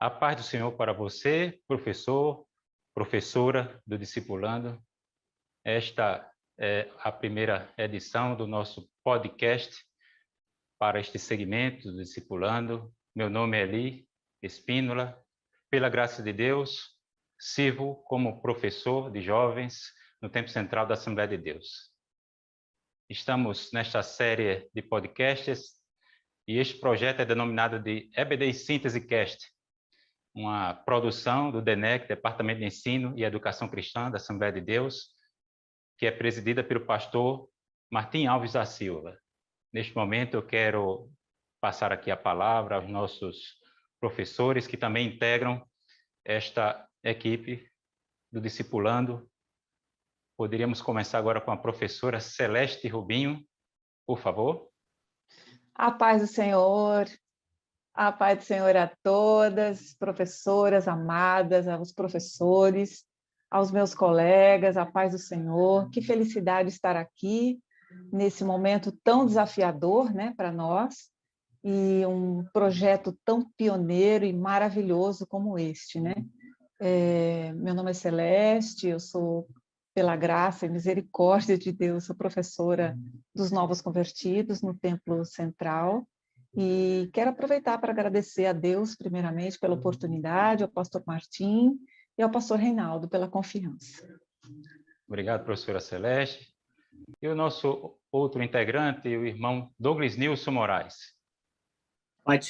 A paz do Senhor para você, professor, professora do Discipulando. Esta é a primeira edição do nosso podcast para este segmento do Discipulando. Meu nome é Eli Espínola. Pela graça de Deus, sirvo como professor de jovens no Tempo Central da Assembleia de Deus. Estamos nesta série de podcasts e este projeto é denominado de EBD Síntese Cast, uma produção do DENEC, Departamento de Ensino e Educação Cristã da Assembleia de Deus, que é presidida pelo pastor Martim Alves da Silva. Neste momento, eu quero passar aqui a palavra aos nossos professores que também integram esta equipe do Discipulando. Poderíamos começar agora com a professora Celeste Rubinho, por favor. A paz do Senhor. A paz do Senhor a todas, professoras amadas, aos professores, aos meus colegas, a paz do Senhor. Que felicidade estar aqui nesse momento tão desafiador, né, para nós, e um projeto tão pioneiro e maravilhoso como este, né? Meu nome é Celeste, eu sou, pela graça e misericórdia de Deus, sou professora dos novos convertidos no Templo Central. E quero aproveitar para agradecer a Deus, primeiramente, pela oportunidade, ao pastor Martim e ao pastor Reinaldo pela confiança. Obrigado, professora Celeste. E o nosso outro integrante, o irmão Douglas Nilson Moraes. Pai do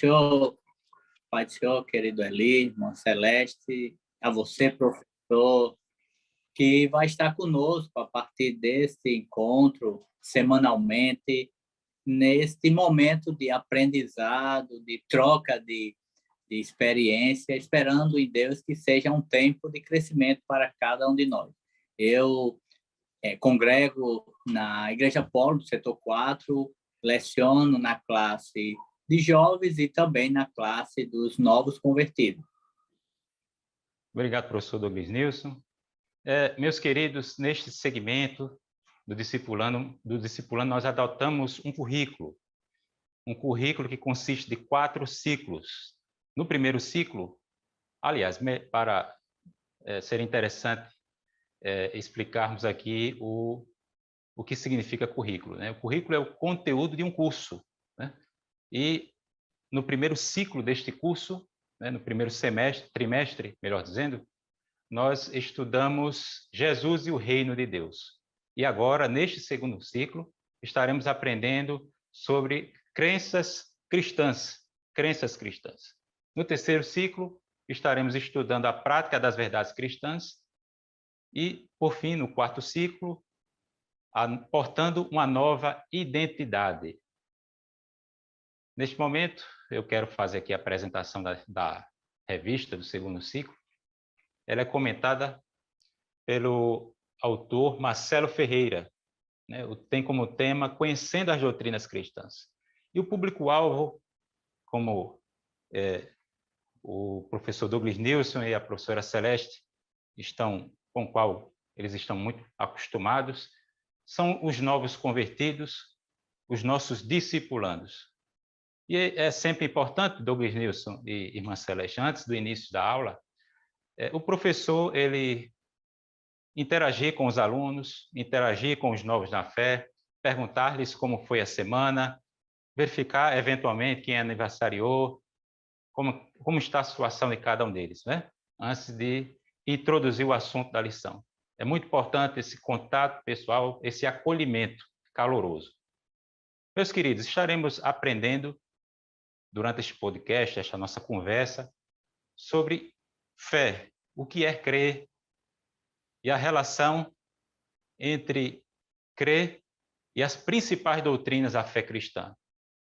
Senhor, querido Eli, irmã Celeste, a você, professor, que vai estar conosco a partir deste encontro, semanalmente, neste momento de aprendizado, de troca de experiência, esperando em Deus que seja um tempo de crescimento para cada um de nós. Eu congrego na Igreja Polo, do setor 4, leciono na classe de jovens e também na classe dos novos convertidos. Obrigado, professor Douglas Nilson. Meus queridos, neste segmento do Discipulando, nós adotamos um currículo que consiste de 4 ciclos. No primeiro ciclo, aliás, para ser interessante explicarmos aqui o que significa currículo, né? O currículo é o conteúdo de um curso, né? E no primeiro ciclo deste curso, né, no primeiro trimestre, melhor dizendo, nós estudamos Jesus e o Reino de Deus. E agora, neste segundo ciclo, estaremos aprendendo sobre crenças cristãs. No terceiro ciclo, estaremos estudando a prática das verdades cristãs. E, por fim, no quarto ciclo, portando uma nova identidade. Neste momento, eu quero fazer aqui a apresentação da revista do segundo ciclo. Ela é comentada pelo autor Marcelo Ferreira, né? Tem como tema Conhecendo as Doutrinas Cristãs. E o público-alvo, como o professor Douglas Nilson e a professora Celeste com o qual eles estão muito acostumados, são os novos convertidos, os nossos discipulandos. E é sempre importante, Douglas Nilson e irmã Celeste, antes do início da aula, o professor ele interagir com os alunos, interagir com os novos na fé, perguntar-lhes como foi a semana, verificar eventualmente quem aniversariou, como está a situação de cada um deles, né? Antes de introduzir o assunto da lição. É muito importante esse contato pessoal, esse acolhimento caloroso. Meus queridos, estaremos aprendendo durante este podcast, esta nossa conversa, sobre fé, o que é crer e a relação entre crer e as principais doutrinas da fé cristã.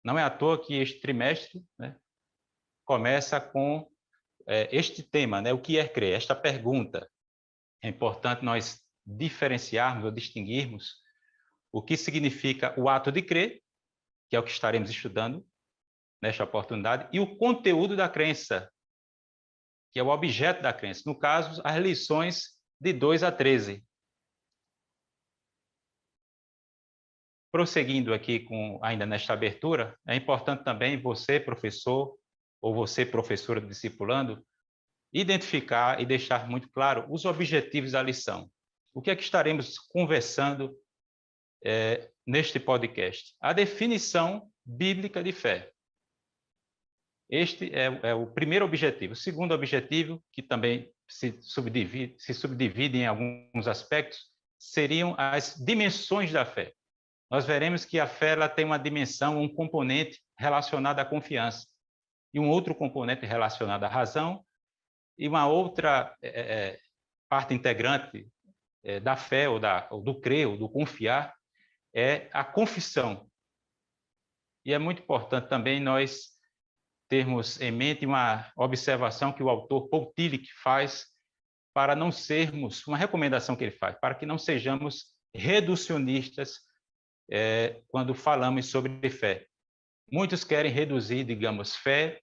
Não é à toa que este trimestre, né, começa com este tema, né, o que é crer? Esta pergunta. É importante nós diferenciarmos ou distinguirmos o que significa o ato de crer, que é o que estaremos estudando nesta oportunidade, e o conteúdo da crença, que é o objeto da crença. No caso, as lições de 2 a 13. Prosseguindo aqui ainda nesta abertura, é importante também você, professor, ou você, professora do Discipulando, identificar e deixar muito claro os objetivos da lição. O que é que estaremos conversando neste podcast? A definição bíblica de fé. Este é o primeiro objetivo. O segundo objetivo, que também se subdivide em alguns aspectos, seriam as dimensões da fé. Nós veremos que a fé ela tem uma dimensão, um componente relacionado à confiança, e um outro componente relacionado à razão, e uma outra parte integrante da fé, ou do crer, ou do confiar, é a confissão. E é muito importante também nós termos em mente uma observação que o autor Paul Tillich faz para não sermos, uma recomendação que ele faz, para que não sejamos reducionistas quando falamos sobre fé. Muitos querem reduzir, digamos, fé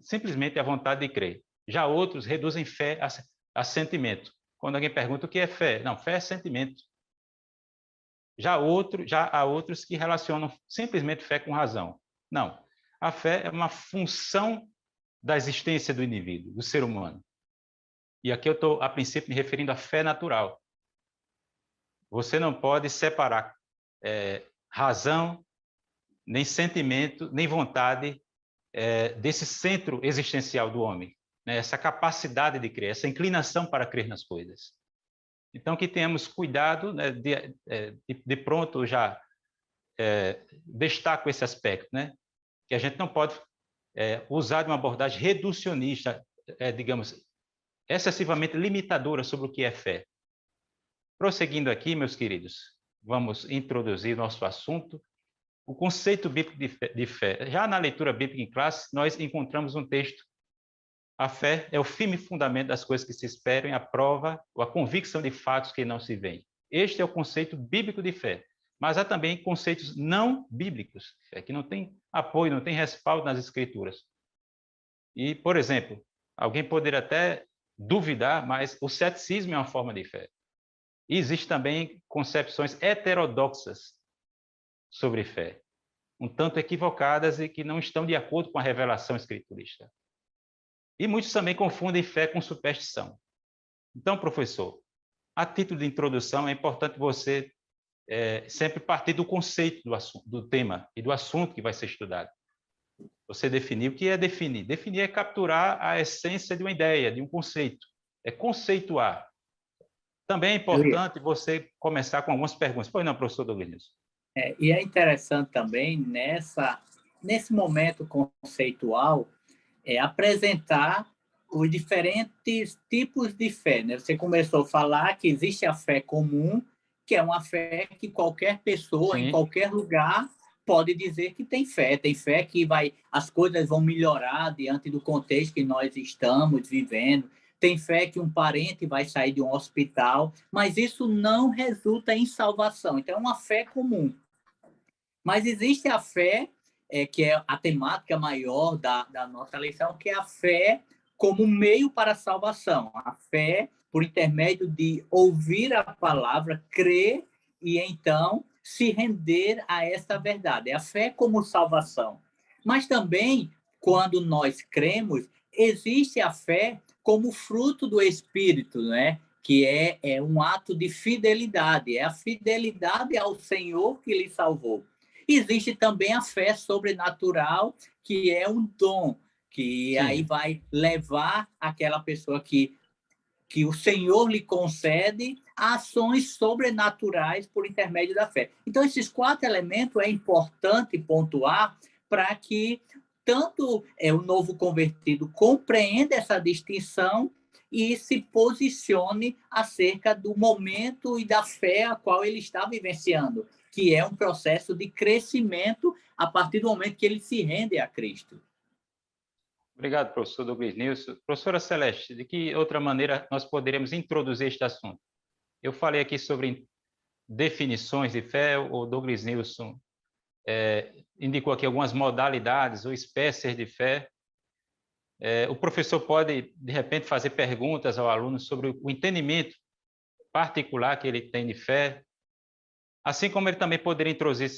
simplesmente à vontade de crer. Já outros reduzem fé a sentimento. Quando alguém pergunta o que é fé, não, fé é sentimento. Já há outros que relacionam simplesmente fé com razão. Não, a fé é uma função da existência do indivíduo, do ser humano. E aqui eu estou, a princípio, me referindo à fé natural. Você não pode separar razão, nem sentimento, nem vontade desse centro existencial do homem, né? Essa capacidade de crer, essa inclinação para crer nas coisas. Então, que tenhamos cuidado, né, de pronto já destaco esse aspecto, né? Que a gente não pode usar de uma abordagem reducionista, digamos, excessivamente limitadora sobre o que é fé. Prosseguindo aqui, meus queridos, vamos introduzir nosso assunto, o conceito bíblico de fé. Já na leitura bíblica em classe, nós encontramos um texto. A fé é o firme fundamento das coisas que se esperam e a prova ou a convicção de fatos que não se veem. Este é o conceito bíblico de fé. Mas há também conceitos não bíblicos, que não tem apoio, não tem respaldo nas Escrituras. E, por exemplo, alguém poderia até duvidar, mas o ceticismo é uma forma de fé. E existem também concepções heterodoxas sobre fé, um tanto equivocadas e que não estão de acordo com a revelação escriturista. E muitos também confundem fé com superstição. Então, professor, a título de introdução, é importante você sempre partir do conceito do tema e do assunto que vai ser estudado. Você definir o que é definir. Definir é capturar a essência de uma ideia, de um conceito. É conceituar. Também é importante você começar com algumas perguntas. Pois não, professor Douglas? E é interessante também, nesse momento conceitual, apresentar os diferentes tipos de fé, né? Você começou a falar que existe a fé comum, que é uma fé que qualquer pessoa, Sim, em qualquer lugar, pode dizer que tem fé. Tem fé que as coisas vão melhorar diante do contexto que nós estamos vivendo. Tem fé que um parente vai sair de um hospital, mas isso não resulta em salvação. Então, é uma fé comum. Mas existe a fé, que é a temática maior da nossa lição, que é a fé como meio para a salvação. A fé por intermédio de ouvir a palavra, crer e então se render a essa verdade. É a fé como salvação. Mas também, quando nós cremos, existe a fé como fruto do Espírito, né? Que é um ato de fidelidade. É a fidelidade ao Senhor que lhe salvou. Existe também a fé sobrenatural, que é um dom, que sim. aí vai levar aquela pessoa que o Senhor lhe concede a ações sobrenaturais por intermédio da fé. Então, esses 4 elementos é importante pontuar para que tanto o novo convertido compreenda essa distinção e se posicione acerca do momento e da fé a qual ele está vivenciando, que é um processo de crescimento a partir do momento que ele se rende a Cristo. Obrigado, professor Douglas Nilson. Professora Celeste, de que outra maneira nós poderíamos introduzir este assunto? Eu falei aqui sobre definições de fé, o Douglas Nilson indicou aqui algumas modalidades ou espécies de fé. O professor pode, de repente, fazer perguntas ao aluno sobre o entendimento particular que ele tem de fé, assim como ele também poderia introduzir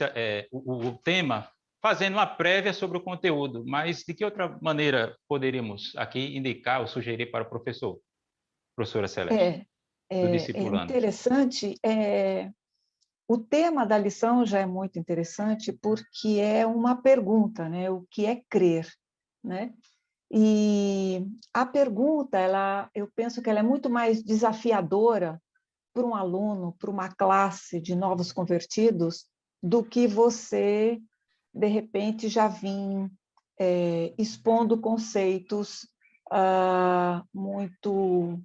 o tema fazendo uma prévia sobre o conteúdo, mas de que outra maneira poderíamos aqui indicar ou sugerir para o professor, professora Celeste, do É discipulando? interessante. O tema da lição já é muito interessante porque é uma pergunta, né? O que é crer, né? E a pergunta, eu penso que ela é muito mais desafiadora para um aluno, para uma classe de novos convertidos, do que você, de repente, já vir expondo conceitos muito,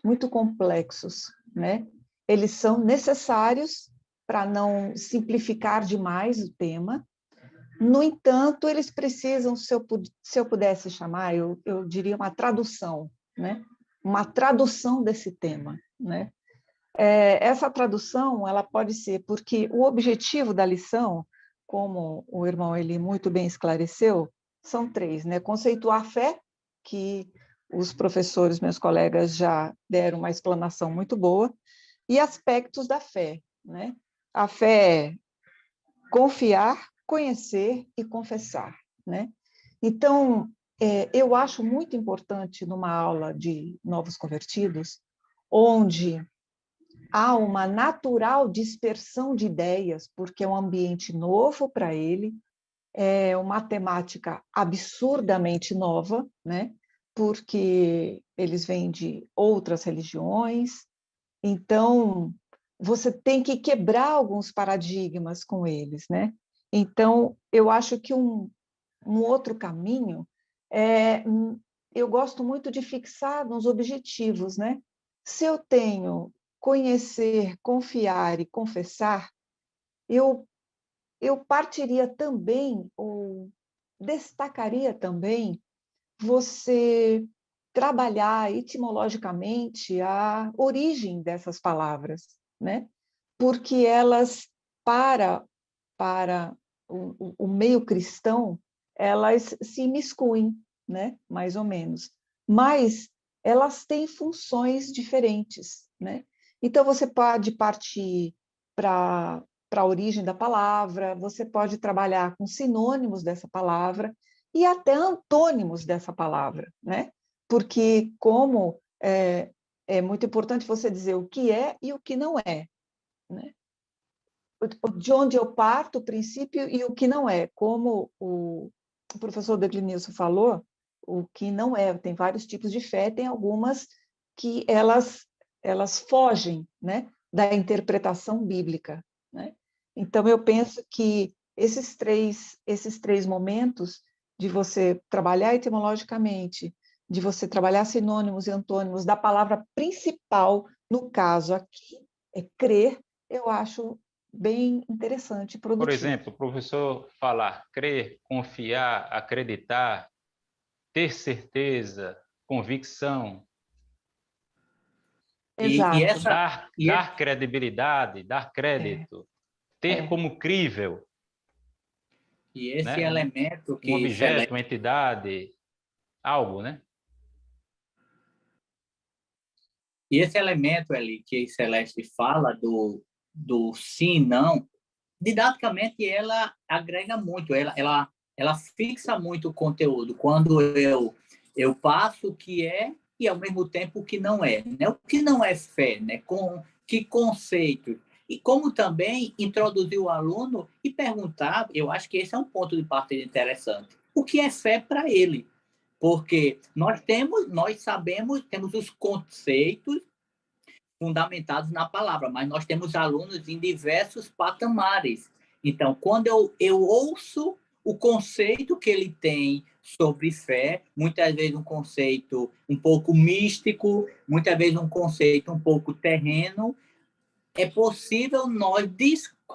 muito complexos, né? Eles são necessários para não simplificar demais o tema. No entanto, eles precisam, se eu pudesse chamar, eu diria uma tradução, né? Uma tradução desse tema, né? Essa tradução, ela pode ser porque o objetivo da lição, como o irmão ele muito bem esclareceu, são três, né? Conceituar a fé, que os professores, meus colegas, já deram uma explanação muito boa, e aspectos da fé, né? A fé é confiar, conhecer e confessar, né? Então, eu acho muito importante numa aula de novos convertidos, onde há uma natural dispersão de ideias, porque é um ambiente novo para ele, é uma temática absurdamente nova, né? Porque eles vêm de outras religiões, então você tem que quebrar alguns paradigmas com eles, né? Então, eu acho que um outro caminho eu gosto muito de fixar nos objetivos, né? Se eu tenho conhecer, confiar e confessar, eu, eu partiria também, ou destacaria também, você trabalhar etimologicamente a origem dessas palavras, né? Porque elas, para o meio cristão, elas se imiscuem, né? Mais ou menos. Mas elas têm funções diferentes, né? Então, você pode partir para a origem da palavra, você pode trabalhar com sinônimos dessa palavra e até antônimos dessa palavra, né? Porque como é muito importante você dizer o que é e o que não é, né? De onde eu parto, o princípio e o que não é. Como o professor Declinilson falou, o que não é, tem vários tipos de fé, tem algumas que elas fogem, né, da interpretação bíblica, né? Então, eu penso que esses três momentos de você trabalhar etimologicamente, de você trabalhar sinônimos e antônimos da palavra principal, no caso aqui, é crer, eu acho bem interessante e Por produtivo. exemplo, o professor falar crer, confiar, acreditar, ter certeza, convicção, E Exato. essa dar credibilidade, dar É, crédito, ter é, como crível, e esse né? elemento Um que objeto, uma Celeste entidade, algo, né? E esse elemento ali que Celeste fala do sim e não, didaticamente ela agrega muito, ela fixa muito o conteúdo. Quando eu passo o que é e ao mesmo tempo o que não é, né? O que não é fé, né? Com que conceito? E como também introduzir o aluno e perguntar, eu acho que esse é um ponto de partida interessante. O que é fé para ele? Porque nós sabemos, temos os conceitos fundamentados na palavra, mas nós temos alunos em diversos patamares. Então, quando eu ouço o conceito que ele tem sobre fé, muitas vezes um conceito um pouco místico, muitas vezes um conceito um pouco terreno, é possível nós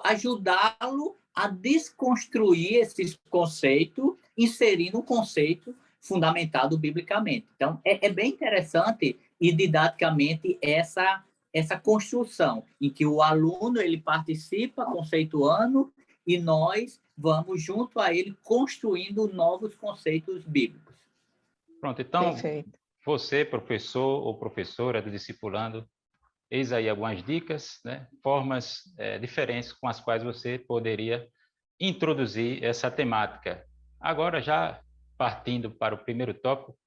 ajudá-lo a desconstruir esses conceitos, inserindo um conceito fundamentado biblicamente. Então, é bem interessante e didaticamente essa construção, em que o aluno ele participa conceituando e nós vamos junto a ele construindo novos conceitos bíblicos. Pronto, então, perfeito. você, professor ou professora do discipulando, eis aí algumas dicas, né? Formas diferentes com as quais você poderia introduzir essa temática. Agora, já partindo para o primeiro tópico,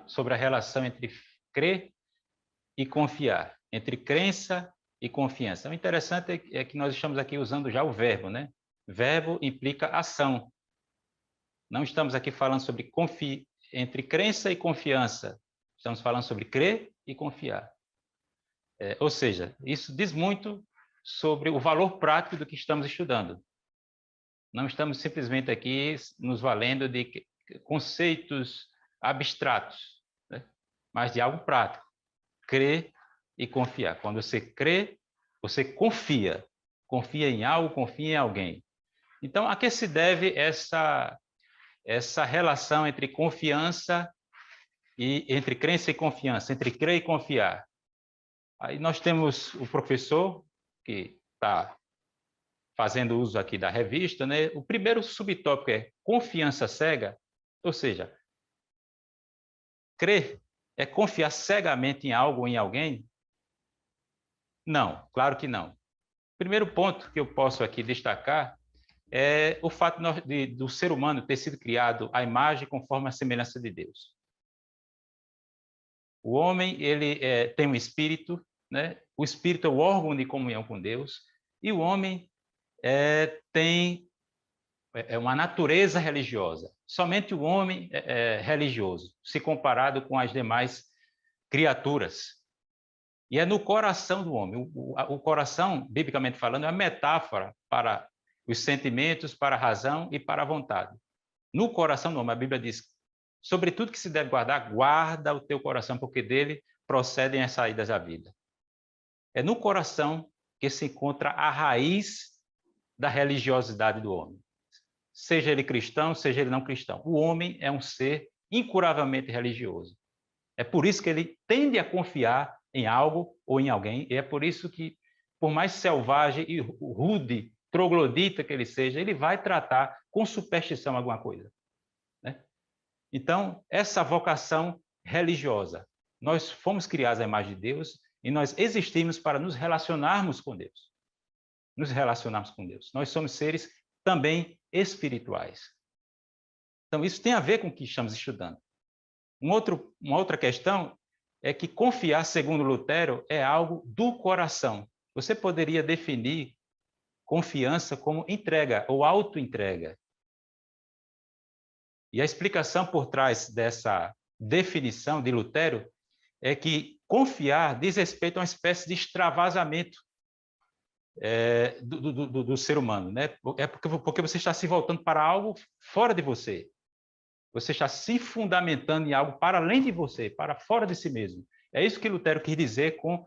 sobre a relação entre crer e confiar, entre crença e confiança. O interessante é que nós estamos aqui usando já o verbo, né? Verbo implica ação. Não estamos aqui falando sobre entre crença e confiança. Estamos falando sobre crer e confiar. Ou seja, isso diz muito sobre o valor prático do que estamos estudando. Não estamos simplesmente aqui nos valendo de conceitos abstratos, né? Mas de algo prático. Crer e confiar. Quando você crê, você confia. Confia em algo, confia em alguém. Então, a que se deve essa relação entre confiança entre crença e confiança, entre crer e confiar? Aí nós temos o professor que está fazendo uso aqui da revista, né? O primeiro subtópico é confiança cega, ou seja, crer é confiar cegamente em algo ou em alguém? Não, claro que não. O primeiro ponto que eu posso aqui destacar é o fato do ser humano ter sido criado à imagem e conforme a semelhança de Deus. O homem ele tem um espírito, né? O espírito é o órgão de comunhão com Deus, e o homem tem uma natureza religiosa. Somente o homem é religioso, se comparado com as demais criaturas. E é no coração do homem. O coração, biblicamente falando, é uma metáfora para os sentimentos, para a razão e para a vontade. No coração do homem, a Bíblia diz, sobre tudo que se deve guardar, guarda o teu coração, porque dele procedem as saídas da vida. É no coração que se encontra a raiz da religiosidade do homem. Seja ele cristão, seja ele não cristão. O homem é um ser incuravelmente religioso. É por isso que ele tende a confiar em algo ou em alguém, e é por isso que, por mais selvagem e rude, troglodita que ele seja, ele vai tratar com superstição alguma coisa, né? Então, essa vocação religiosa, nós fomos criados à imagem de Deus e nós existimos para nos relacionarmos com Deus. Nos relacionarmos com Deus. Nós somos seres também espirituais. Então, isso tem a ver com o que estamos estudando. Uma outra questão é que confiar, segundo Lutero, é algo do coração. Você poderia definir confiança como entrega ou autoentrega. E a explicação por trás dessa definição de Lutero é que confiar diz respeito a uma espécie de extravasamento do ser humano, né? É porque você está se voltando para algo fora de você. Você está se fundamentando em algo para além de você, para fora de si mesmo. É isso que Lutero quis dizer com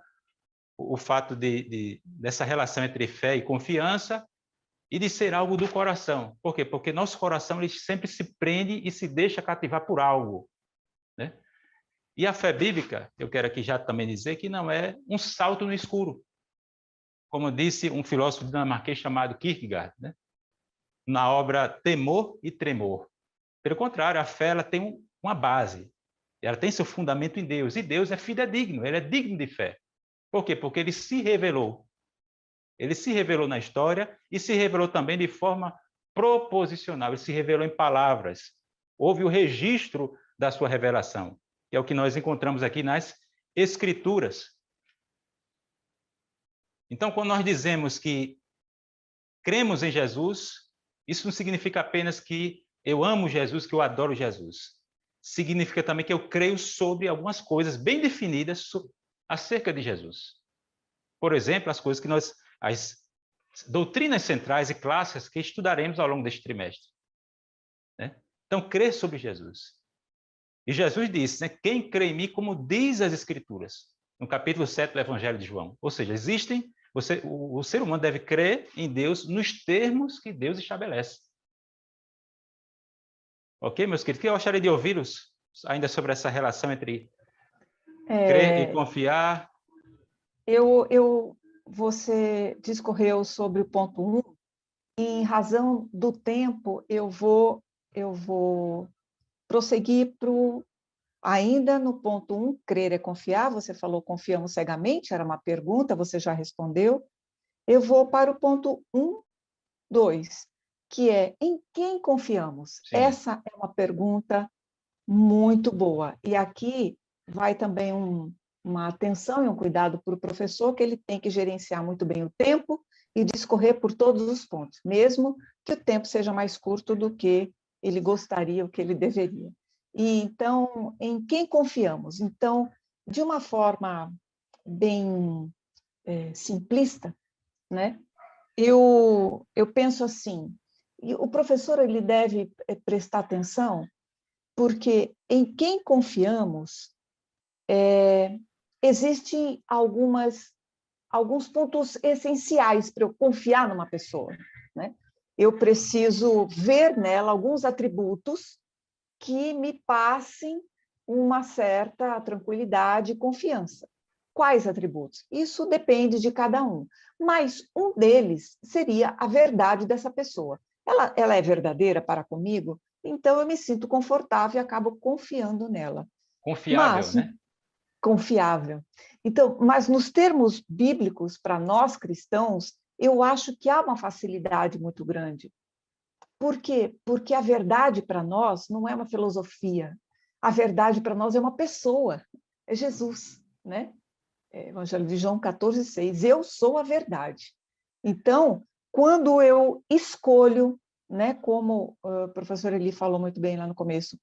o fato dessa relação entre fé e confiança e de ser algo do coração. Por quê? Porque nosso coração ele sempre se prende e se deixa cativar por algo, né? E a fé bíblica, eu quero aqui já também dizer que não é um salto no escuro. Como disse um filósofo dinamarquês chamado Kierkegaard, né? Na obra Temor e Tremor. Pelo contrário, a fé ela tem uma base, ela tem seu fundamento em Deus, e Deus é fidedigno, ele é digno de fé. Por quê? Porque ele se revelou. Ele se revelou na história e se revelou também de forma proposicional, ele se revelou em palavras. Houve o registro da sua revelação, que é o que nós encontramos aqui nas Escrituras. Então, quando nós dizemos que cremos em Jesus, isso não significa apenas que eu amo Jesus, que eu adoro Jesus. Significa também que eu creio sobre algumas coisas bem definidas acerca de Jesus. Por exemplo, as doutrinas centrais e clássicas que estudaremos ao longo deste trimestre, né? Então, crer sobre Jesus. E Jesus disse, né, quem crê em mim, como diz as Escrituras, no capítulo 7 do Evangelho de João. Ou seja, o ser humano deve crer em Deus nos termos que Deus estabelece. Ok, meus queridos? Eu gostaria de ouvi-los ainda sobre essa relação entre crer e confiar. Você discorreu sobre o ponto 1, e em razão do tempo, eu vou prosseguir ainda no ponto 1, crer é confiar. Você falou confiamos cegamente, era uma pergunta, você já respondeu. Eu vou para o ponto 1, 2. que é: em quem confiamos? Sim. Essa é uma pergunta muito boa. E aqui vai também uma atenção e um cuidado para o professor, que ele tem que gerenciar muito bem o tempo e discorrer por todos os pontos, mesmo que o tempo seja mais curto do que ele gostaria, o que ele deveria. E então, em quem confiamos? Então, de uma forma bem simplista, né? Eu penso assim, e o professor ele deve prestar atenção, porque em quem confiamos existem alguns pontos essenciais para eu confiar numa pessoa, né? Eu preciso ver nela alguns atributos que me passem uma certa tranquilidade e confiança. Quais atributos? Isso depende de cada um, mas um deles seria a verdade dessa pessoa. Ela é verdadeira para comigo, então eu me sinto confortável e acabo confiando nela. Confiável, Mas né? confiável. Então, mas nos termos bíblicos, para nós cristãos, eu acho que há uma facilidade muito grande. Por quê? Porque a verdade para nós não é uma filosofia. A verdade para nós é uma pessoa, é Jesus, né? Evangelho de João 14:6. Eu sou a verdade. Então, quando eu escolho, né, como o professor Eli falou muito bem lá no começo,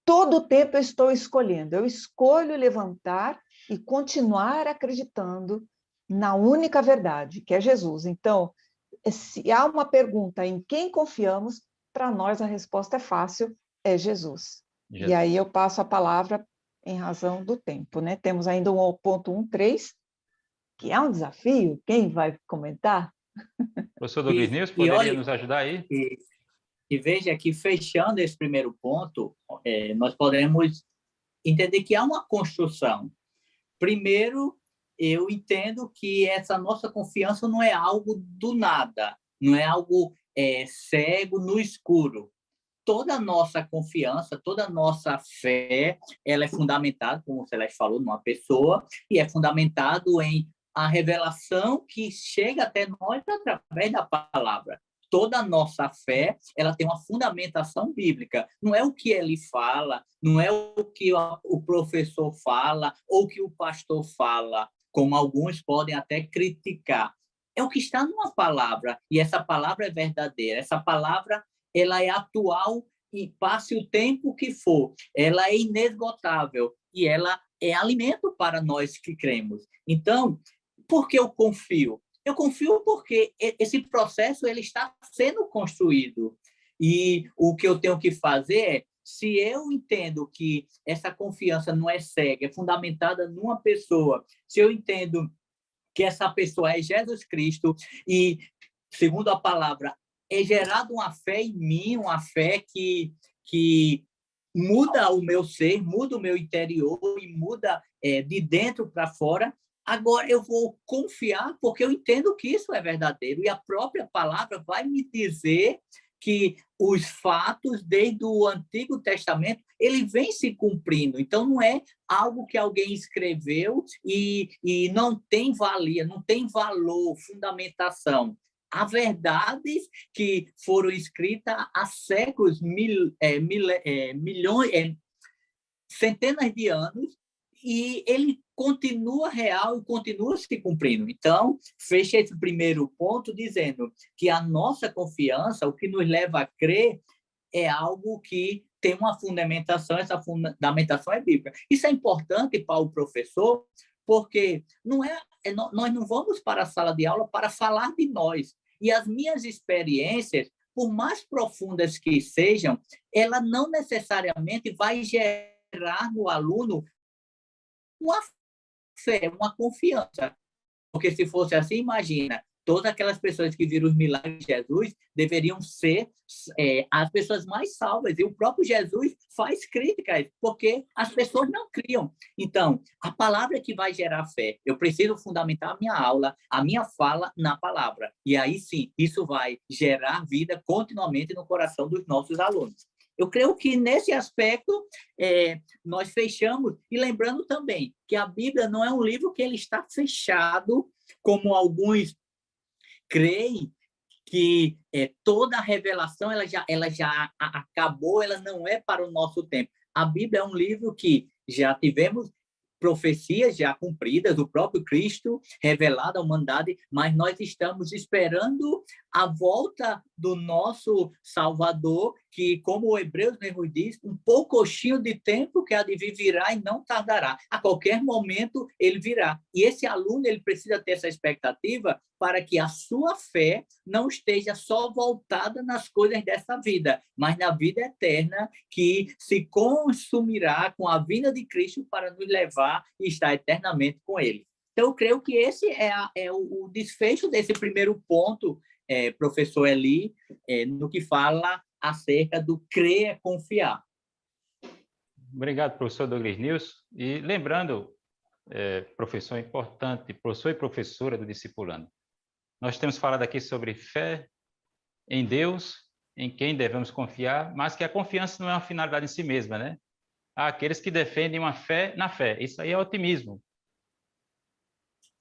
todo o tempo eu estou escolhendo. Eu escolho levantar e continuar acreditando na única verdade, que é Jesus. Então, se há uma pergunta em quem confiamos, para nós a resposta é fácil, é Jesus. E aí eu passo a palavra em razão do tempo, né? Temos ainda o ponto 1.3, que é um desafio. Quem vai comentar? Professor Douglas News, E poderia olha, nos ajudar aí? e veja que, fechando esse primeiro ponto, nós podemos entender que há uma construção. Primeiro, eu entendo que essa nossa confiança não é algo do nada, não é algo cego no escuro. Toda a nossa confiança, toda a nossa fé, ela é fundamentada, como o Celeste falou, numa pessoa, e é fundamentado em a revelação que chega até nós através da palavra. Toda a nossa fé, ela tem uma fundamentação bíblica. Não é o que ele fala, não é o que o professor fala ou o que o pastor fala, como alguns podem até criticar. É o que está numa palavra, e essa palavra é verdadeira. Essa palavra, ela é atual e passe o tempo que for. Ela é inesgotável e ela é alimento para nós que cremos. Então, por que eu confio? Eu confio porque esse processo ele está sendo construído. E o que eu tenho que fazer é, se eu entendo que essa confiança não é cega, é fundamentada numa pessoa, se eu entendo que essa pessoa é Jesus Cristo e, segundo a palavra, é gerada uma fé em mim, uma fé que muda o meu ser, muda o meu interior e muda de dentro para fora. Agora eu vou confiar porque eu entendo que isso é verdadeiro e a própria palavra vai me dizer que os fatos desde o Antigo Testamento ele vem se cumprindo. Então não é algo que alguém escreveu e não tem valia, não tem valor, fundamentação. Há verdades que foram escritas há séculos, milhões, centenas de anos, e ele continua real e continua se cumprindo. Então, fecha esse primeiro ponto dizendo que a nossa confiança, o que nos leva a crer, é algo que tem uma fundamentação, essa fundamentação é bíblica. Isso é importante para o professor, porque nós não vamos para a sala de aula para falar de nós. E as minhas experiências, por mais profundas que sejam, ela não necessariamente vai gerar no aluno uma fé, uma confiança. Porque se fosse assim, imagina, todas aquelas pessoas que viram os milagres de Jesus deveriam ser as pessoas mais salvas. E o próprio Jesus faz críticas, porque as pessoas não criam. Então, a palavra é que vai gerar fé. Eu preciso fundamentar a minha aula, a minha fala na palavra. E aí sim, isso vai gerar vida continuamente no coração dos nossos alunos. Eu creio que, nesse aspecto, nós fechamos, e lembrando também que a Bíblia não é um livro que ele está fechado, como alguns creem, que toda a revelação ela já acabou, ela não é para o nosso tempo. A Bíblia é um livro que já tivemos profecias já cumpridas, o próprio Cristo revelado à humanidade, mas nós estamos esperando a volta do nosso Salvador, que, como o Hebreus mesmo diz, um poucochinho de tempo que há de vir virá e não tardará. A qualquer momento ele virá. E esse aluno ele precisa ter essa expectativa para que a sua fé não esteja só voltada nas coisas dessa vida, mas na vida eterna que se consumirá com a vinda de Cristo para nos levar e estar eternamente com ele. Então, eu creio que esse é o desfecho desse primeiro ponto, professor Eli, no que fala acerca do crer é confiar. Obrigado, professor Douglas Nilson. E lembrando, professor importante, professor e professora do Discipulando, nós temos falado aqui sobre fé em Deus, em quem devemos confiar, mas que a confiança não é uma finalidade em si mesma, né? Há aqueles que defendem uma fé na fé. Isso aí é otimismo.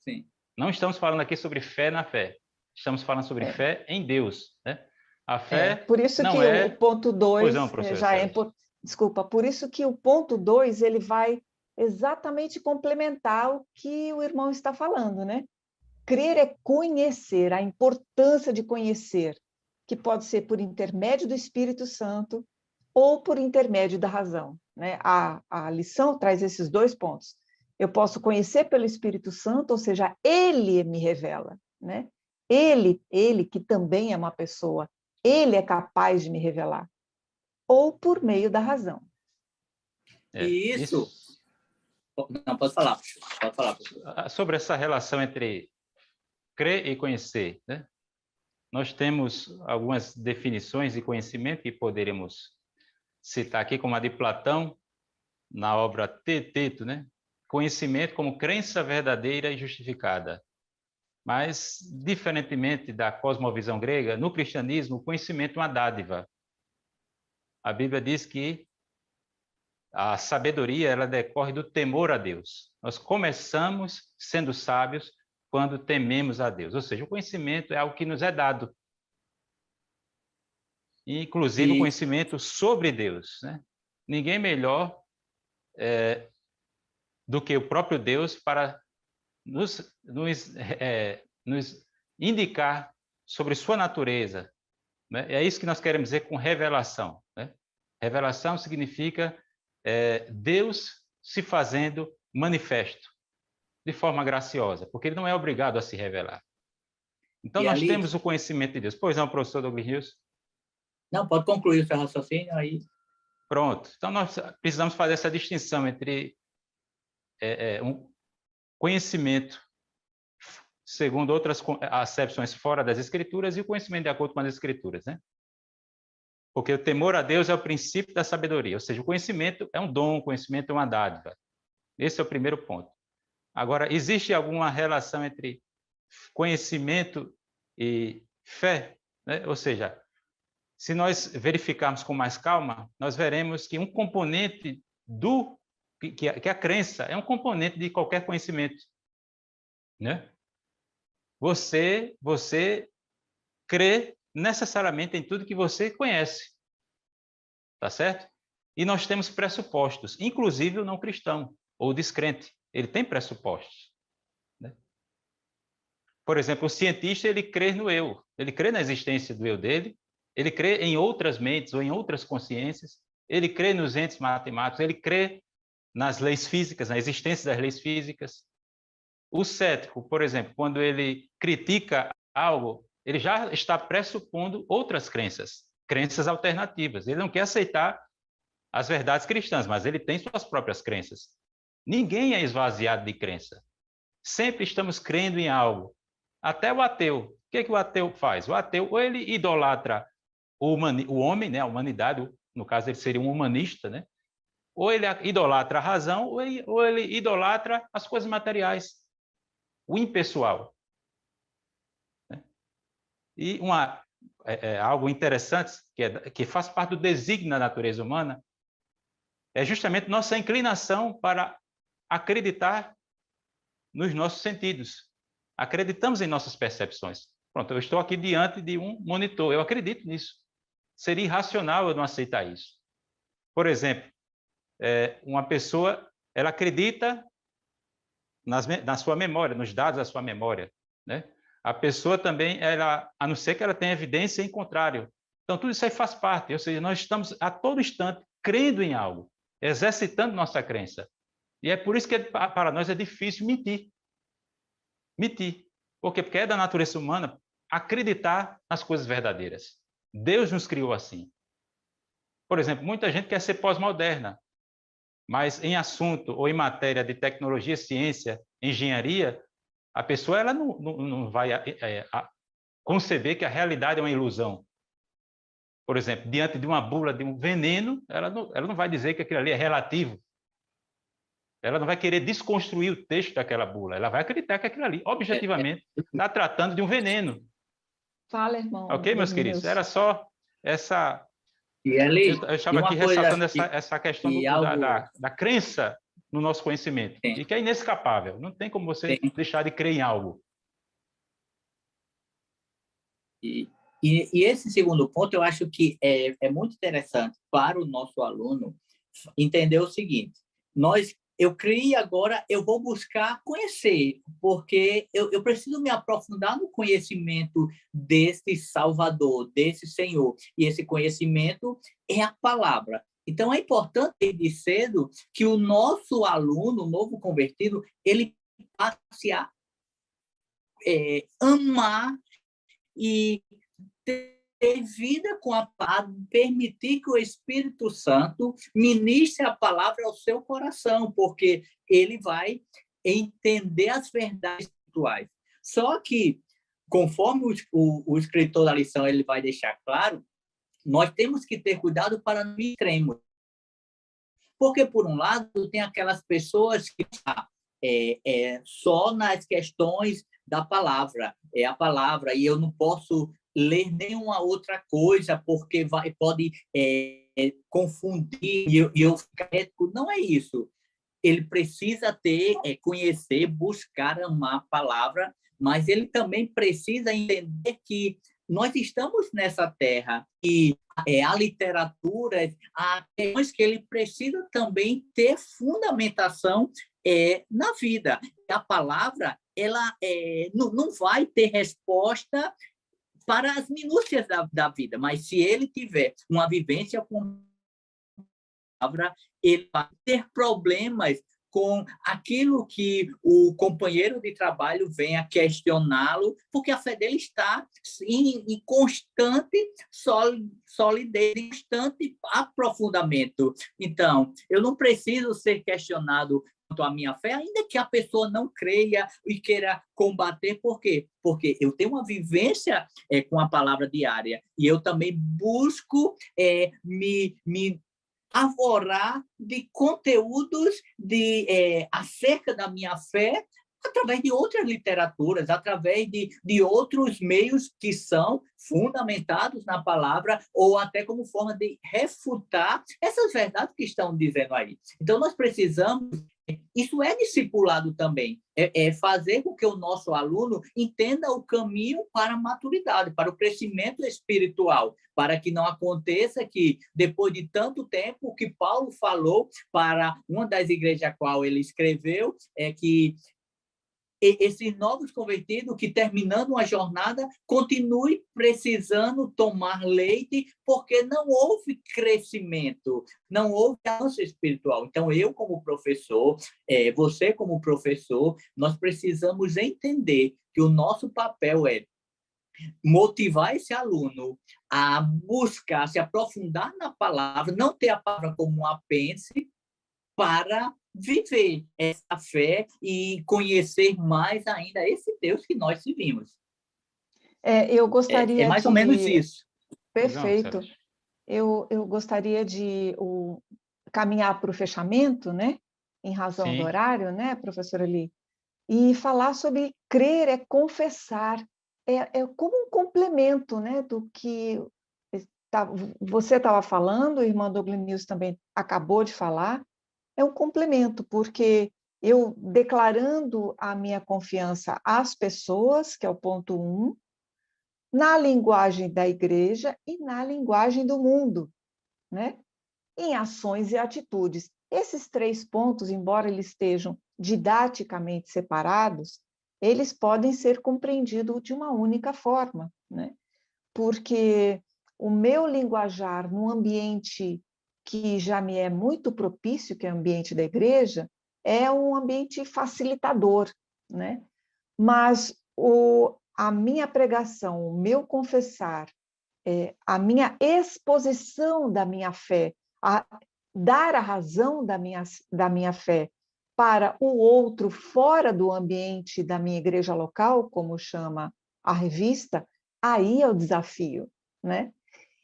Sim. Não estamos falando aqui sobre fé na fé. Estamos falando sobre fé em Deus, né? A fé por isso não que o ponto 2 já é importante. Desculpa, por isso que o ponto 2 ele vai exatamente complementar o que o irmão está falando, né? Crer é conhecer, a importância de conhecer, que pode ser por intermédio do Espírito Santo ou por intermédio da razão, né? A lição traz esses 2 pontos. Eu posso conhecer pelo Espírito Santo, ou seja, ele me revela, né? Ele que também é uma pessoa, ele é capaz de me revelar, ou por meio da razão. E isso... Não, pode falar. Sobre essa relação entre crer e conhecer, né? Nós temos algumas definições de conhecimento que poderíamos citar aqui, como a de Platão, na obra Teteto, né? Conhecimento como crença verdadeira e justificada. Mas, diferentemente da cosmovisão grega, no cristianismo, o conhecimento é uma dádiva. A Bíblia diz que a sabedoria ela decorre do temor a Deus. Nós começamos sendo sábios quando tememos a Deus. Ou seja, o conhecimento é algo que nos é dado. Inclusive o conhecimento sobre Deus, né? Ninguém melhor do que o próprio Deus para nos indicar sobre sua natureza, né? É isso que nós queremos dizer com revelação, né? Revelação significa Deus se fazendo manifesto de forma graciosa, porque ele não é obrigado a se revelar. Então, nós temos o conhecimento de Deus. Pois não, professor Douglas Nilson? Não, pode concluir o seu raciocínio aí. Pronto. Então, nós precisamos fazer essa distinção entre um conhecimento segundo outras acepções fora das Escrituras e o conhecimento de acordo com as Escrituras, né? Porque o temor a Deus é o princípio da sabedoria, ou seja, o conhecimento é um dom, o conhecimento é uma dádiva. Esse é o primeiro ponto. Agora, existe alguma relação entre conhecimento e fé, né? Ou seja, se nós verificarmos com mais calma, nós veremos que um componente que a crença é um componente de qualquer conhecimento, né? Você crê necessariamente em tudo que você conhece, tá certo? E nós temos pressupostos, inclusive o não cristão ou o descrente, ele tem pressupostos, né? Por exemplo, o cientista, ele crê no eu, ele crê na existência do eu dele, ele crê em outras mentes ou em outras consciências, ele crê nos entes matemáticos, ele crê nas leis físicas, na existência das leis físicas. O cético, por exemplo, quando ele critica algo, ele já está pressupondo outras crenças, crenças alternativas. Ele não quer aceitar as verdades cristãs, mas ele tem suas próprias crenças. Ninguém é esvaziado de crença. Sempre estamos crendo em algo. Até o ateu. O que o ateu faz? O ateu, ou ele idolatra o homem, né, a humanidade, no caso ele seria um humanista, né? Ou ele idolatra a razão, ou ele idolatra as coisas materiais, o impessoal. E algo interessante, que faz parte do desígnio da natureza humana, é justamente nossa inclinação para acreditar nos nossos sentidos. Acreditamos em nossas percepções. Pronto, eu estou aqui diante de um monitor, eu acredito nisso. Seria irracional eu não aceitar isso. Por exemplo, uma pessoa, ela acredita na sua memória, nos dados da sua memória, né? A pessoa também, ela, a não ser que ela tenha evidência em contrário. Então, tudo isso aí faz parte, ou seja, nós estamos a todo instante crendo em algo, exercitando nossa crença. E é por isso que para nós é difícil mentir. Mentir. Por quê? Porque é da natureza humana acreditar nas coisas verdadeiras. Deus nos criou assim. Por exemplo, muita gente quer ser pós-moderna, mas em assunto ou em matéria de tecnologia, ciência, engenharia, a pessoa ela não vai conceber que a realidade é uma ilusão. Por exemplo, diante de uma bula, de um veneno, ela não vai dizer que aquilo ali é relativo. Ela não vai querer desconstruir o texto daquela bula. Ela vai acreditar que aquilo ali, objetivamente, está tratando de um veneno. Fala, irmão. Ok, meus queridos? Era só essa... E ali, Eu estava aqui ressaltando essa questão da crença no nosso conhecimento, sim, e que é inescapável. Não tem como você sim. deixar de crer em algo. E esse segundo ponto eu acho que é muito interessante para o nosso aluno entender o seguinte: eu criei, agora eu vou buscar conhecer, porque eu preciso me aprofundar no conhecimento desse Salvador, desse Senhor, e esse conhecimento é a palavra. Então, é importante desde cedo que o nosso aluno, o novo convertido, ele passe a amar e ter vida com a palavra, permitir que o Espírito Santo ministre a palavra ao seu coração, porque ele vai entender as verdades espirituais. Só que, conforme o escritor da lição ele vai deixar claro, nós temos que ter cuidado para não ir extremos. Porque, por um lado, tem aquelas pessoas que só nas questões da palavra, é a palavra, e eu não posso ler nenhuma outra coisa, porque pode confundir e eu ficar ético. Não é isso. Ele precisa conhecer, buscar amar a palavra, mas ele também precisa entender que nós estamos nessa terra e a literatura, há questões que ele precisa também ter fundamentação na vida. A palavra ela não vai ter resposta para as minúcias da vida, mas se ele tiver uma vivência com a palavra, ele vai ter problemas com aquilo que o companheiro de trabalho venha questioná-lo, porque a fé dele está em constante solidez, em constante aprofundamento. Então, eu não preciso ser questionado quanto à minha fé, ainda que a pessoa não creia e queira combater. Por quê? Porque eu tenho uma vivência com a palavra diária e eu também busco me arvorar de conteúdos acerca da minha fé através de outras literaturas, através de outros meios que são fundamentados na palavra ou até como forma de refutar essas verdades que estão dizendo aí. Então, nós precisamos... Isso é discipulado também, fazer com que o nosso aluno entenda o caminho para a maturidade, para o crescimento espiritual, para que não aconteça que, depois de tanto tempo, o que Paulo falou para uma das igrejas a qual ele escreveu, é que esses novos convertidos que, terminando uma jornada, continue precisando tomar leite, porque não houve crescimento, não houve avanço espiritual. Então, eu como professor, você como professor, nós precisamos entender que o nosso papel é motivar esse aluno a buscar, se aprofundar na palavra, não ter a palavra como um apêndice, para viver essa fé e conhecer mais ainda esse Deus que nós servimos. Eu gostaria mais ou menos isso. Perfeito. Eu gostaria de caminhar para o fechamento, né? Em razão do horário, né, professora Eli? E falar sobre crer é confessar. É como um complemento, né, do que você estava falando, o irmão Douglas News também acabou de falar. É um complemento, porque eu declarando a minha confiança às pessoas, que é o ponto 1, na linguagem da igreja e na linguagem do mundo, né? Em ações e atitudes. Esses 3 pontos, embora eles estejam didaticamente separados, eles podem ser compreendidos de uma única forma, né? Porque o meu linguajar num ambiente que já me é muito propício, que é o ambiente da igreja, é um ambiente facilitador, né? Mas a minha pregação, o meu confessar, a minha exposição da minha fé, dar a razão da minha fé para o outro fora do ambiente da minha igreja local, como chama a revista, aí é o desafio, né?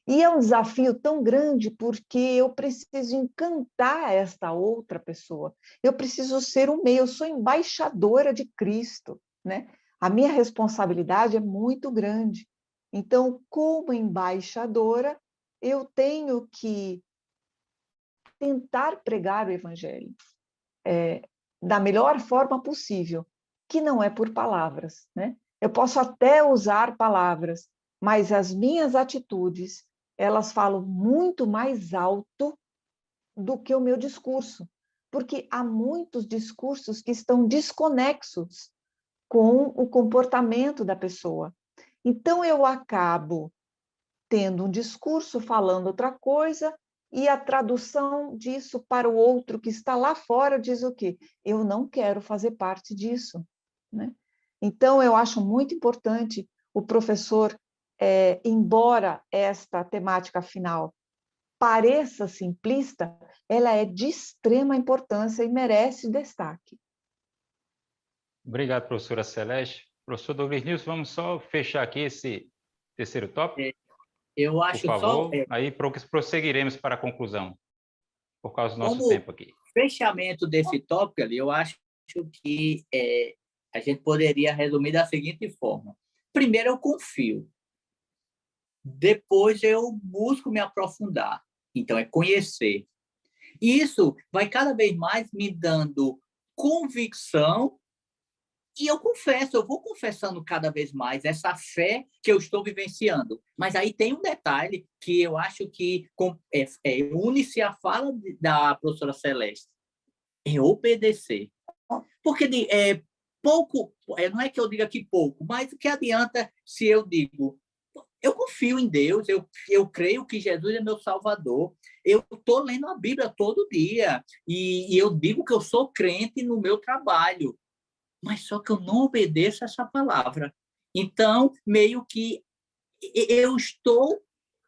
E é um desafio tão grande porque eu preciso encantar esta outra pessoa. Eu preciso ser o meio, eu sou embaixadora de Cristo, né? A minha responsabilidade é muito grande. Então, como embaixadora, eu tenho que tentar pregar o evangelho da melhor forma possível, que não é por palavras, né? Eu posso até usar palavras, mas as minhas atitudes, elas falam muito mais alto do que o meu discurso, porque há muitos discursos que estão desconexos com o comportamento da pessoa. Então, eu acabo tendo um discurso falando outra coisa, e a tradução disso para o outro que está lá fora diz o quê? Eu não quero fazer parte disso, né? Então, eu acho muito importante o professor, embora esta temática final pareça simplista, ela é de extrema importância e merece destaque. Obrigado, professora Celeste. Professor Douglas Nilson, vamos só fechar aqui esse terceiro tópico, Eu por acho só, favor. Aí prosseguiremos para a conclusão, por causa do nosso como tempo aqui. fechamento desse tópico ali, eu acho que a gente poderia resumir da seguinte forma. Primeiro, eu confio. Depois, eu busco me aprofundar. Então, é conhecer. E isso vai cada vez mais me dando convicção. E eu confesso, eu vou confessando cada vez mais essa fé que eu estou vivenciando. Mas aí tem um detalhe que eu acho que une-se a fala da professora Celeste. É obedecer. Porque pouco, não é que eu diga que pouco, mas o que adianta se eu digo, eu confio em Deus, eu creio que Jesus é meu Salvador, eu estou lendo a Bíblia todo dia, e eu digo que eu sou crente no meu trabalho, mas só que eu não obedeço essa palavra. Então, meio que eu estou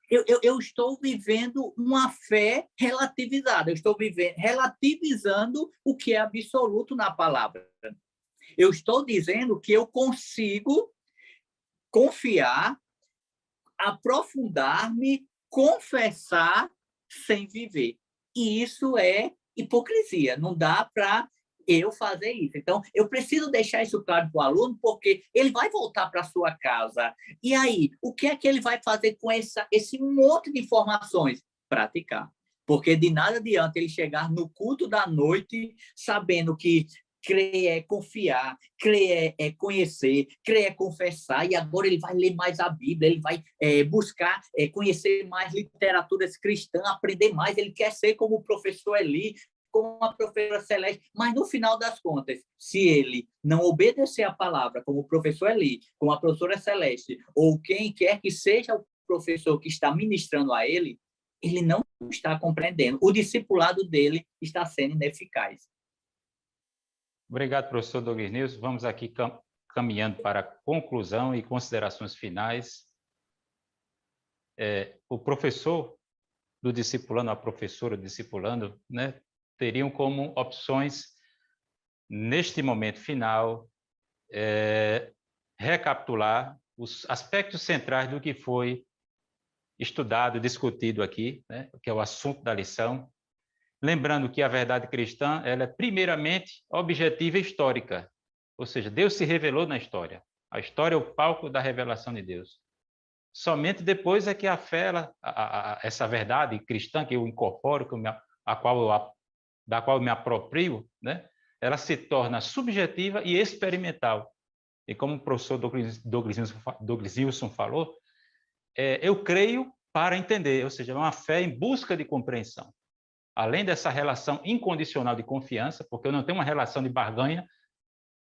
eu estou vivendo uma fé relativizada, eu estou relativizando o que é absoluto na palavra. Eu estou dizendo que eu consigo confiar, aprofundar-me, confessar sem viver. E isso é hipocrisia, não dá para eu fazer isso. Então, eu preciso deixar isso claro para o aluno, porque ele vai voltar para a sua casa. E aí, o que é que ele vai fazer com esse monte de informações? Praticar. Porque de nada adianta ele chegar no culto da noite sabendo que crer é confiar, crer é conhecer, crer é confessar, e agora ele vai ler mais a Bíblia, ele vai buscar conhecer mais literaturas cristãs, aprender mais, ele quer ser como o professor Eli, como a professora Celeste, mas no final das contas, se ele não obedecer a palavra, como o professor Eli, como a professora Celeste, ou quem quer que seja o professor que está ministrando a ele não está compreendendo. O discipulado dele está sendo ineficaz. Obrigado, professor Douglas Nilson. Vamos aqui caminhando para a conclusão e considerações finais. O professor do discipulando, a professora do discipulando, né, teriam como opções, neste momento final, recapitular os aspectos centrais do que foi estudado, discutido aqui, né, que é o assunto da lição. Lembrando que a verdade cristã, ela é primeiramente objetiva e histórica, ou seja, Deus se revelou na história. A história é o palco da revelação de Deus. Somente depois é que a fé, essa verdade cristã que eu incorporo, da qual eu me aproprio, né, ela se torna subjetiva e experimental. E como o professor Douglas Nilson falou, eu creio para entender, ou seja, é uma fé em busca de compreensão. Além dessa relação incondicional de confiança, porque eu não tenho uma relação de barganha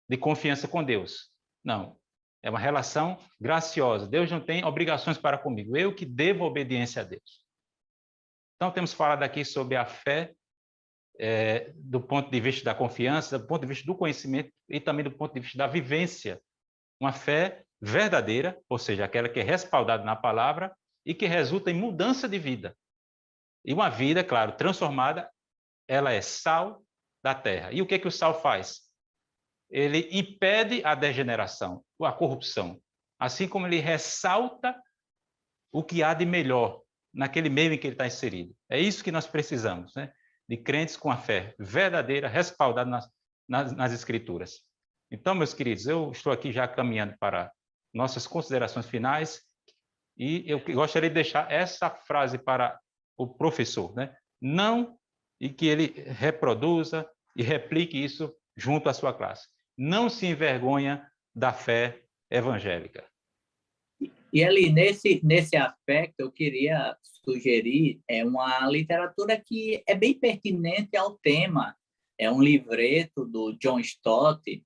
de confiança com Deus. Não, é uma relação graciosa. Deus não tem obrigações para comigo, eu que devo obediência a Deus. Então, temos falado aqui sobre a fé do ponto de vista da confiança, do ponto de vista do conhecimento e também do ponto de vista da vivência. Uma fé verdadeira, ou seja, aquela que é respaldada na palavra e que resulta em mudança de vida. E uma vida, claro, transformada, ela é sal da terra. E o que é que o sal faz? Ele impede a degeneração, a corrupção, assim como ele ressalta o que há de melhor naquele meio em que ele está inserido. É isso que nós precisamos, né? De crentes com a fé verdadeira, respaldada nas Escrituras. Então, meus queridos, eu estou aqui já caminhando para nossas considerações finais e eu gostaria de deixar essa frase para o professor, né? Não, e que ele reproduza e replique isso junto à sua classe. Não se envergonha da fé evangélica. E ali, nesse aspecto, eu queria sugerir uma literatura que é bem pertinente ao tema. É um livreto do John Stott,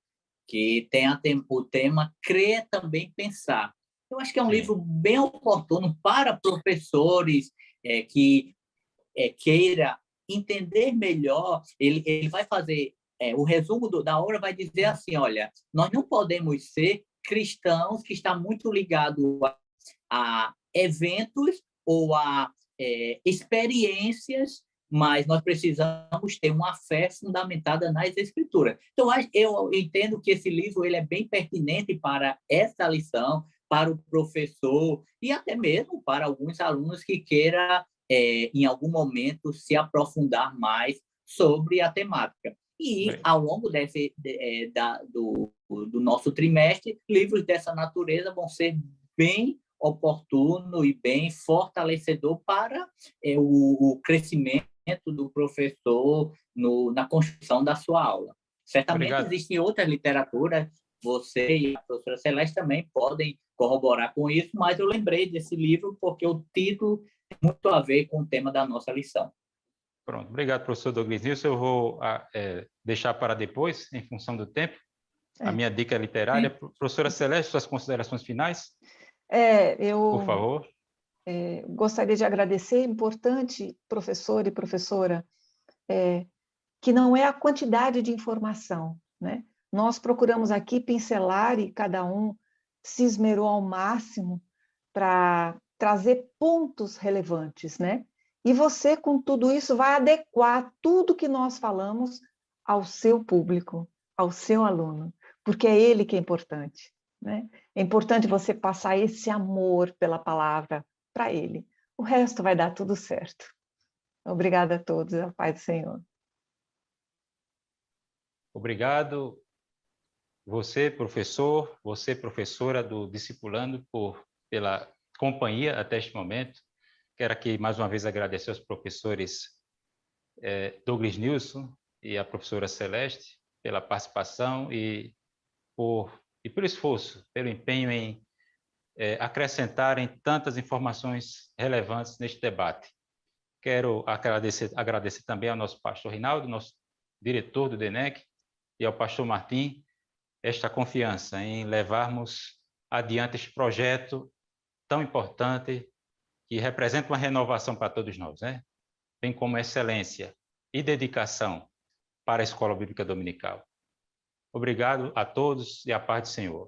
que tem o tema Crer Também Pensar. Eu acho que é um livro bem oportuno para professores que queira entender melhor. Ele vai fazer o resumo da obra, vai dizer assim, olha, nós não podemos ser cristãos que estão muito ligados a eventos ou a experiências, mas nós precisamos ter uma fé fundamentada nas Escrituras. Então, eu entendo que esse livro ele é bem pertinente para essa lição, para o professor e até mesmo para alguns alunos que queiram, em algum momento, se aprofundar mais sobre a temática. E, ao longo do nosso trimestre, livros dessa natureza vão ser bem oportuno e bem fortalecedor para o crescimento do professor na construção da sua aula. Certamente existem outras literaturas, você e a professora Celeste também podem corroborar com isso, mas eu lembrei desse livro porque o título tem muito a ver com o tema da nossa lição. Pronto, obrigado, professor Douglas Nilson. Eu vou deixar para depois, em função do tempo, a minha dica literária. Professora Celeste, suas considerações finais? Por favor. Gostaria de agradecer, é importante, professor e professora, que não é a quantidade de informação, né? Nós procuramos aqui pincelar e cada um se esmerou ao máximo para trazer pontos relevantes, né? E você, com tudo isso, vai adequar tudo que nós falamos ao seu público, ao seu aluno, porque é ele que é importante, né? É importante você passar esse amor pela palavra para ele. O resto vai dar tudo certo. Obrigada a todos, a paz do Senhor. Obrigado, você, professor, você, professora do Discipulando, pela companhia até este momento. Quero aqui, mais uma vez, agradecer aos professores Douglas Nilson e a professora Celeste pela participação e pelo esforço, pelo empenho em acrescentarem tantas informações relevantes neste debate. Quero agradecer também ao nosso pastor Rinaldo, nosso diretor do DENEC, e ao pastor Martim, esta confiança em levarmos adiante este projeto tão importante que representa uma renovação para todos nós, né? Bem como excelência e dedicação para a Escola Bíblica Dominical. Obrigado a todos e a paz do Senhor.